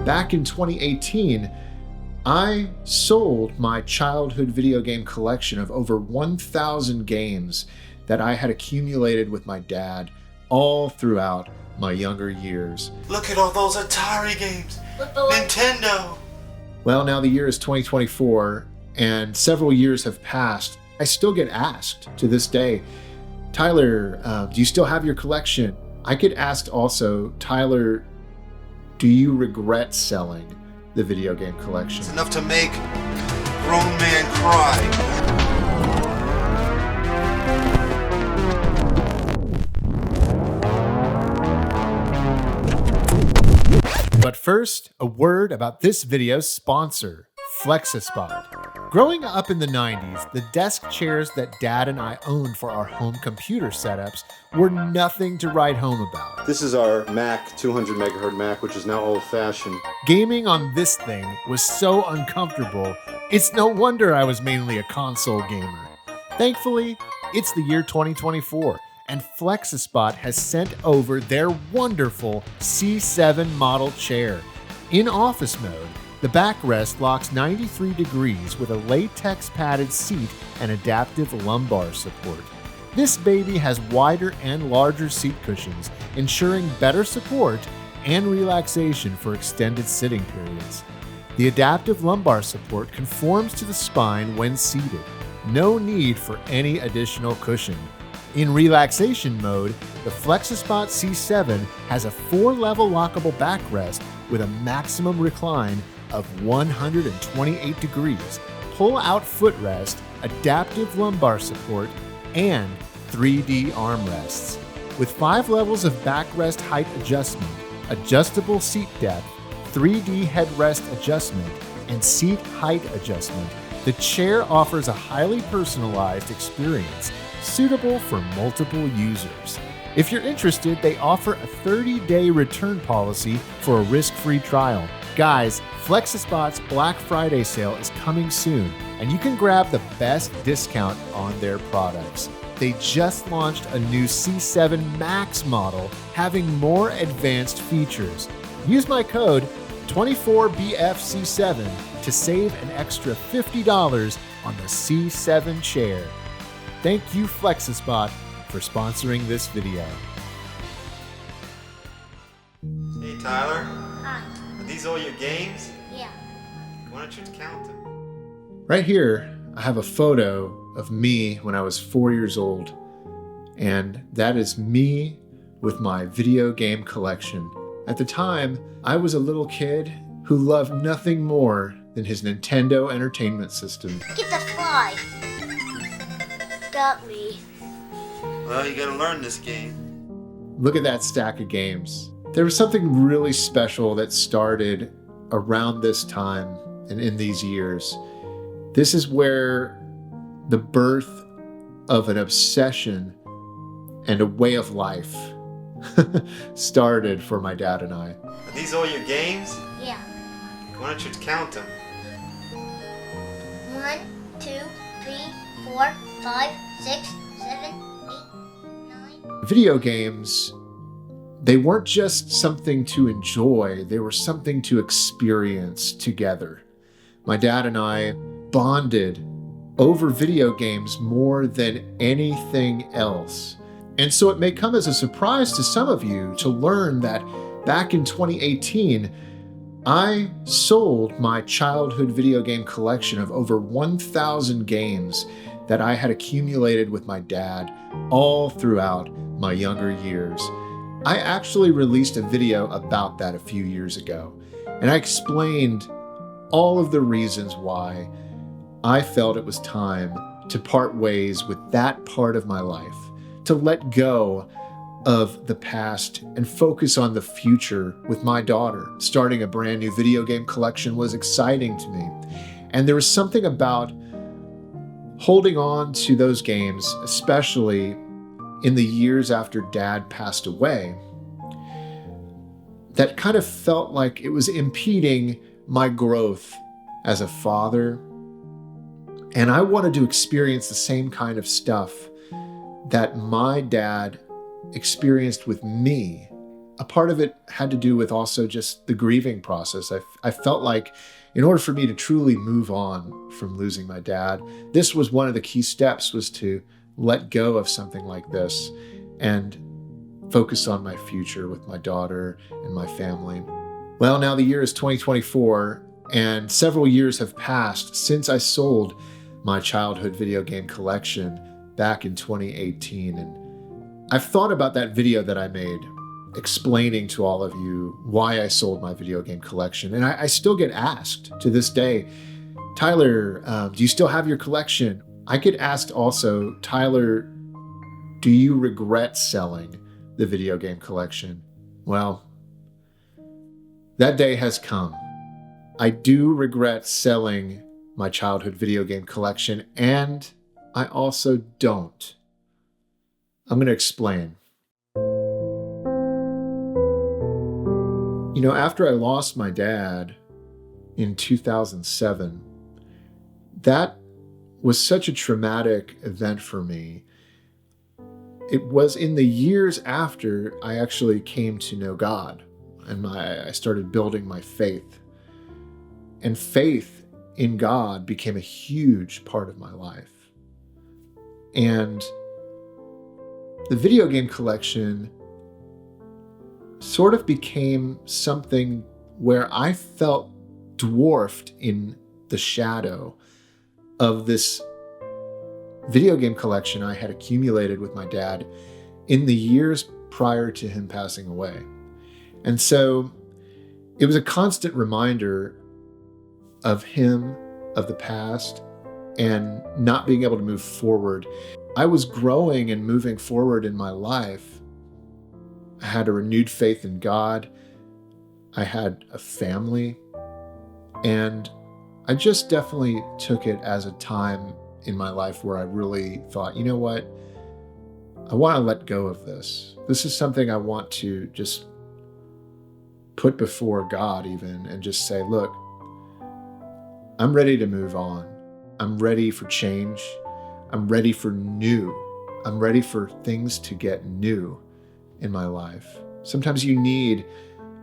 Back in 2018, I sold my childhood video game collection of over 1,000 games that I had accumulated with my dad all throughout my younger years. Look at all those Atari games! Nintendo! Well, now the year is 2024, and several years have passed. I still get asked to this day, Tyler, do you still have your collection? I get asked also, Tyler, do you regret selling the video game collection? It's enough to make a grown man cry. But first, a word about this video's sponsor, FlexiSpot. Growing up in the 90s, the desk chairs that Dad and I owned for our home computer setups were nothing to write home about. This is our Mac, 200 megahertz Mac, which is now old-fashioned. Gaming on this thing was so uncomfortable, it's no wonder I was mainly a console gamer. Thankfully, it's the year 2024, and FlexiSpot has sent over their wonderful C7 model chair. In office mode, the backrest locks 93 degrees with a latex padded seat and adaptive lumbar support. This baby has wider and larger seat cushions, ensuring better support and relaxation for extended sitting periods. The adaptive lumbar support conforms to the spine when seated. No need for any additional cushion. In relaxation mode, the FlexiSpot C7 has a 4-level lockable backrest with a maximum recline of 128 degrees, pull-out footrest, adaptive lumbar support, and 3D armrests. With 5 levels of backrest height adjustment, adjustable seat depth, 3D headrest adjustment, and seat height adjustment, the chair offers a highly personalized experience suitable for multiple users. If you're interested, they offer a 30-day return policy for a risk-free trial. Guys, FlexiSpot's Black Friday sale is coming soon, and you can grab the best discount on their products. They just launched a new C7 Max model, having more advanced features. Use my code 24BFC7 to save an extra $50 on the C7 chair. Thank you, FlexiSpot, for sponsoring this video. Hey, Tyler. Hi. Are these all your games? Yeah. Why don't you count them? Right here, I have a photo of me when I was 4 years old, and that is me with my video game collection. At the time, I was a little kid who loved nothing more than his Nintendo Entertainment System. Get the fly. Got me. Well, you gotta learn this game. Look at that stack of games. There was something really special that started around this time and in these years. This is where the birth of an obsession and a way of life started for my dad and I. Are these all your games? Yeah. Why don't you count them? 1, 2, 3, 4, 5, 6, 7, 8, 9. Video games, they weren't just something to enjoy, they were something to experience together. My dad and I bonded over video games more than anything else. And so it may come as a surprise to some of you to learn that back in 2018, I sold my childhood video game collection of over 1,000 games that I had accumulated with my dad all throughout my younger years. I actually released a video about that a few years ago, and I explained all of the reasons why I felt it was time to part ways with that part of my life, to let go of the past and focus on the future with my daughter. Starting a brand new video game collection was exciting to me. And there was something about holding on to those games, especially in the years after Dad passed away, that kind of felt like it was impeding my growth as a father. And I wanted to experience the same kind of stuff that my dad experienced with me a part of it had to do with also just the grieving process. I felt like in order for me to truly move on from losing my dad, this was one of the key steps, was to let go of something like this and focus on my future with my daughter and my family. Well, now the year is 2024, and several years have passed since I sold my childhood video game collection back in 2018. And I've thought about that video that I made explaining to all of you why I sold my video game collection. And I still get asked to this day, Tyler, do you still have your collection? I get asked also, Tyler, do you regret selling the video game collection? Well, that day has come. I do regret selling my childhood video game collection, and I also don't. I'm going to explain. You know, after I lost my dad in 2007, that was such a traumatic event for me. It was in the years after I actually came to know God, and I started building my faith. And faith in God became a huge part of my life. And the video game collection sort of became something where I felt dwarfed in the shadow of this video game collection I had accumulated with my dad in the years prior to him passing away. And so it was a constant reminder of him, of the past, and not being able to move forward. I was growing and moving forward in my life. I had a renewed faith in God. I had a family. And I just definitely took it as a time in my life where I really thought, you know what? I want to let go of this. This is something I want to just put before God even, and just say, look, I'm ready to move on. I'm ready for change. I'm ready for new. I'm ready for things to get new in my life. Sometimes you need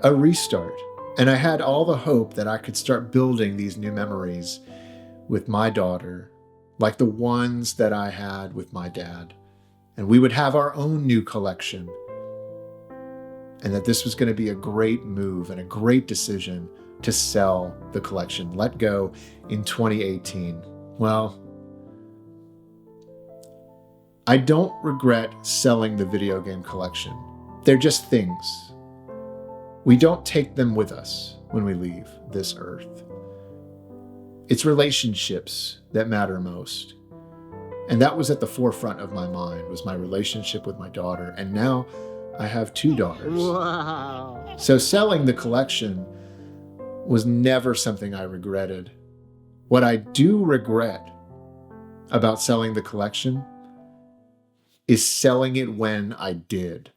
a restart. And I had all the hope that I could start building these new memories with my daughter, like the ones that I had with my dad. And we would have our own new collection. And that this was going to be a great move and a great decision to sell the collection, let go in 2018. Well, I don't regret selling the video game collection. They're just things. We don't take them with us when we leave this earth. It's relationships that matter most. And that was at the forefront of my mind, was my relationship with my daughter. And now I have 2 daughters. Wow. So selling the collection was never something I regretted. What I do regret about selling the collection is selling it when I did.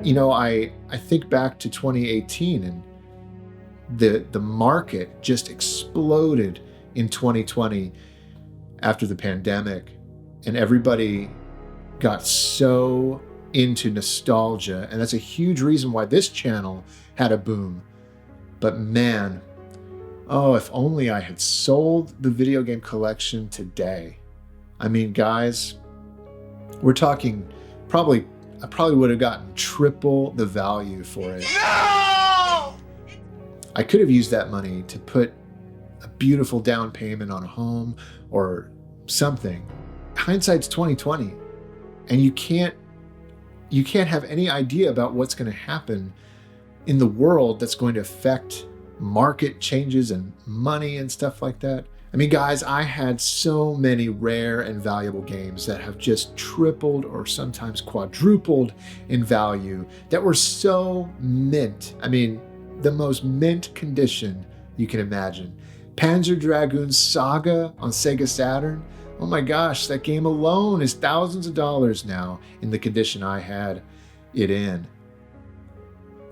You know, I think back to 2018, and the market just exploded in 2020 after the pandemic, and everybody got so into nostalgia, and that's a huge reason why this channel had a boom. But man, oh, if only I had sold the video game collection today. I mean, guys, we're talking I probably would have gotten triple the value for it. No! I could have used that money to put a beautiful down payment on a home or something. Hindsight's 2020, and you can't have any idea about what's going to happen in the world that's going to affect market changes and money and stuff like that. I mean, guys, I had so many rare and valuable games that have just tripled or sometimes quadrupled in value that were so mint. I mean, the most mint condition you can imagine. Panzer Dragoon Saga on Sega Saturn. Oh my gosh, that game alone is thousands of dollars now in the condition I had it in.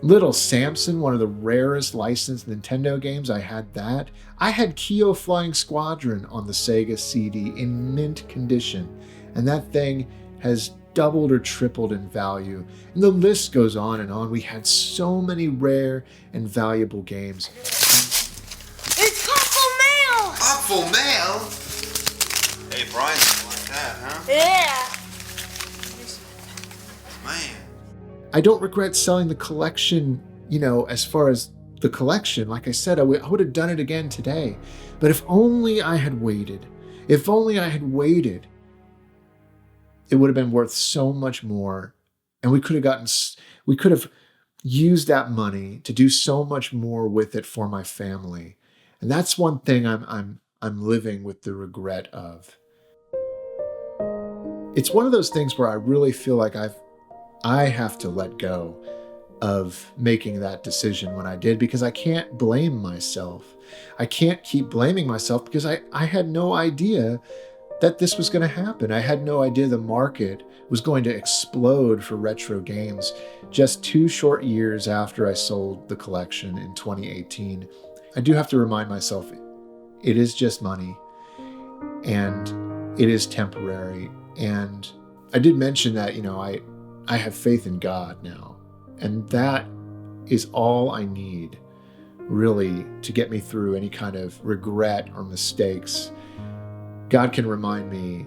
Little Samson, one of the rarest licensed Nintendo games, I had that. I had Kyo Flying Squadron on the Sega CD in mint condition, and that thing has doubled or tripled in value. And the list goes on and on. We had so many rare and valuable games. It's Hopful Mail! Hopful Mail? Hey, Brian, you like that, huh? Yeah. Man. I don't regret selling the collection, as far as the collection. Like I said, I would have done it again today. But if only I had waited, it would have been worth so much more. And we could have used that money to do so much more with it for my family. And that's one thing I'm living with the regret of. It's one of those things where I really feel like I have to let go of making that decision when I did, because I can't blame myself. I can't keep blaming myself because I had no idea that this was going to happen. I had no idea the market was going to explode for retro games just 2 short years after I sold the collection in 2018. I do have to remind myself it is just money and it is temporary. And I did mention that, I have faith in God now. And that is all I need, really, to get me through any kind of regret or mistakes. God can remind me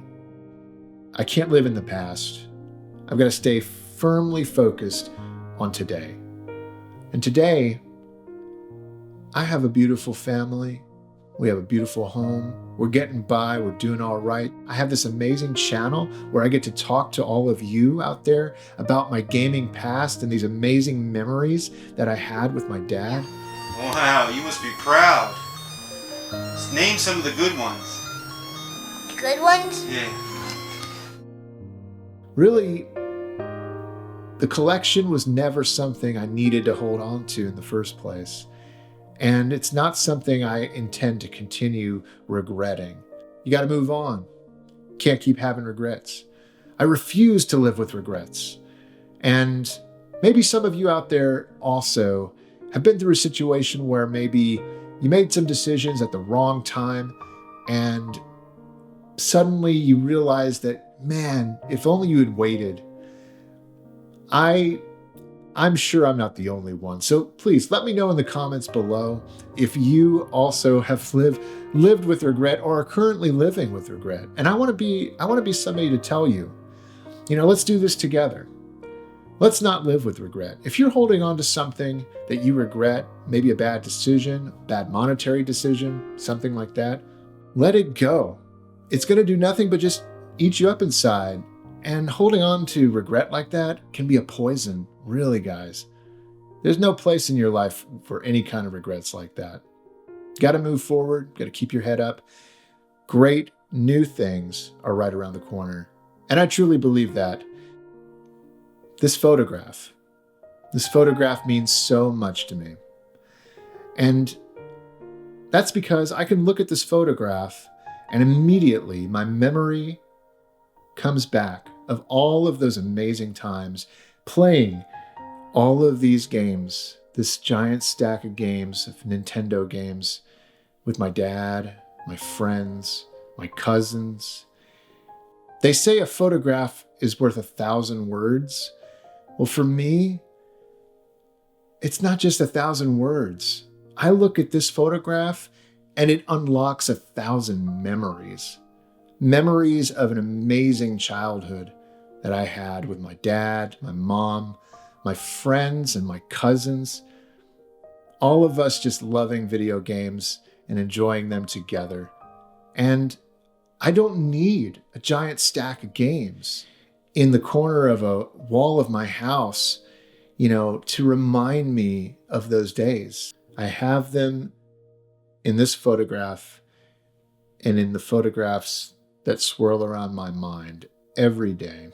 I can't live in the past. I've got to stay firmly focused on today. And today, I have a beautiful family. We have a beautiful home. We're getting by. We're doing all right. I have this amazing channel where I get to talk to all of you out there about my gaming past and these amazing memories that I had with my dad. Wow, you must be proud. Just name some of the good ones. Good ones? Yeah. Really, the collection was never something I needed to hold on to in the first place. And it's not something I intend to continue regretting. You got to move on. Can't keep having regrets. I refuse to live with regrets. And maybe some of you out there also have been through a situation where maybe you made some decisions at the wrong time and suddenly you realize that, man, if only you had waited. I'm sure I'm not the only one. So please let me know in the comments below if you also have lived with regret or are currently living with regret. And I want to be somebody to tell you, let's do this together. Let's not live with regret. If you're holding on to something that you regret, maybe a bad decision, bad monetary decision, something like that, let it go. It's going to do nothing but just eat you up inside. And holding on to regret like that can be a poison, really, guys. There's no place in your life for any kind of regrets like that. Got to move forward, got to keep your head up. Great new things are right around the corner. And I truly believe that. This photograph means so much to me. And that's because I can look at this photograph and immediately my memory comes back of all of those amazing times playing all of these games, this giant stack of games, of Nintendo games, with my dad, my friends, my cousins. They say a photograph is worth 1,000 words. Well, for me, it's not just 1,000 words. I look at this photograph and it unlocks 1,000 memories. Memories of an amazing childhood that I had with my dad, my mom, my friends, and my cousins. All of us just loving video games and enjoying them together. And I don't need a giant stack of games in the corner of a wall of my house, to remind me of those days. I have them in this photograph and in the photographs that swirl around my mind every day.